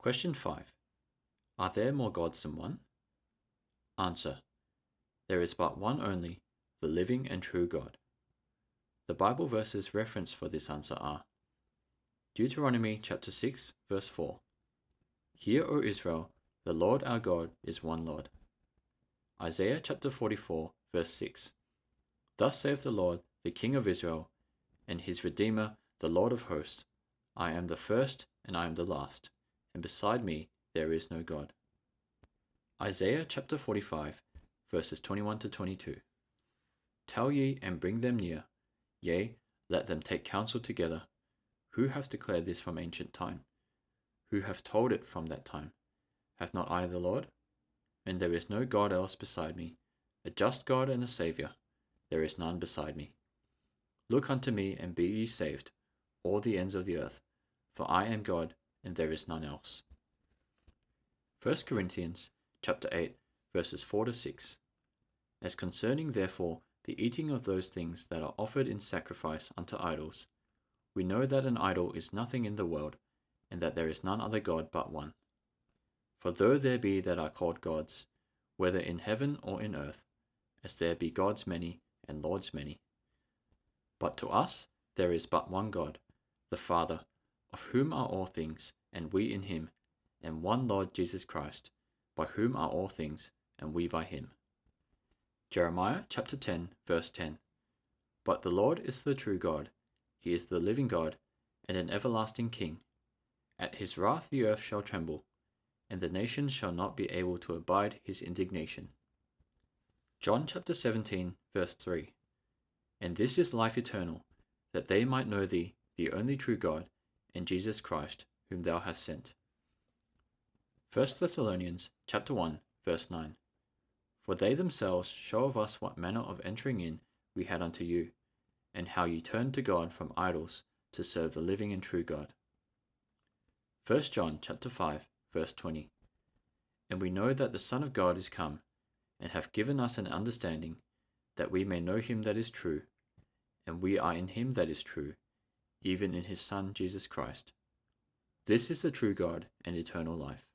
Question 5. Are there more gods than one? Answer. There is but one only, the living and true God. The Bible verses referenced for this answer are Deuteronomy chapter 6, verse 4. Hear, O Israel, the Lord our God is one Lord. Isaiah chapter 44, verse 6. Thus saith the Lord, the King of Israel, and his Redeemer, the Lord of hosts, I am the first and I am the last, and beside me there is no God. Isaiah chapter 45, verses 21 to 22. Tell ye and bring them near, yea, let them take counsel together. Who hath declared this from ancient time? Who hath told it from that time? Hath not I the Lord? And there is no God else beside me, a just God and a Saviour, there is none beside me. Look unto me and be ye saved, all the ends of the earth, for I am God, and there is none else. 1 Corinthians chapter 8, verses 4 to 6. As concerning therefore the eating of those things that are offered in sacrifice unto idols, we know that an idol is nothing in the world, and that there is none other God but one. For though there be that are called gods, whether in heaven or in earth, as there be gods many and lords many, but to us there is but one God, the Father, of whom are all things, and we in him, and one Lord Jesus Christ, by whom are all things, and we by him. Jeremiah chapter 10, verse 10. But the Lord is the true God, he is the living God, and an everlasting King. At his wrath the earth shall tremble, and the nations shall not be able to abide his indignation. John chapter 17, verse 3. And this is life eternal, that they might know thee, the only true God, and Jesus Christ, whom thou hast sent. 1 Thessalonians chapter 1, verse 9. For they themselves show of us what manner of entering in we had unto you, and how ye turned to God from idols to serve the living and true God. 1 John chapter 5, verse 20. And we know that the Son of God is come, and hath given us an understanding, that we may know him that is true, and we are in him that is true, even in his Son Jesus Christ. This is the true God and eternal life.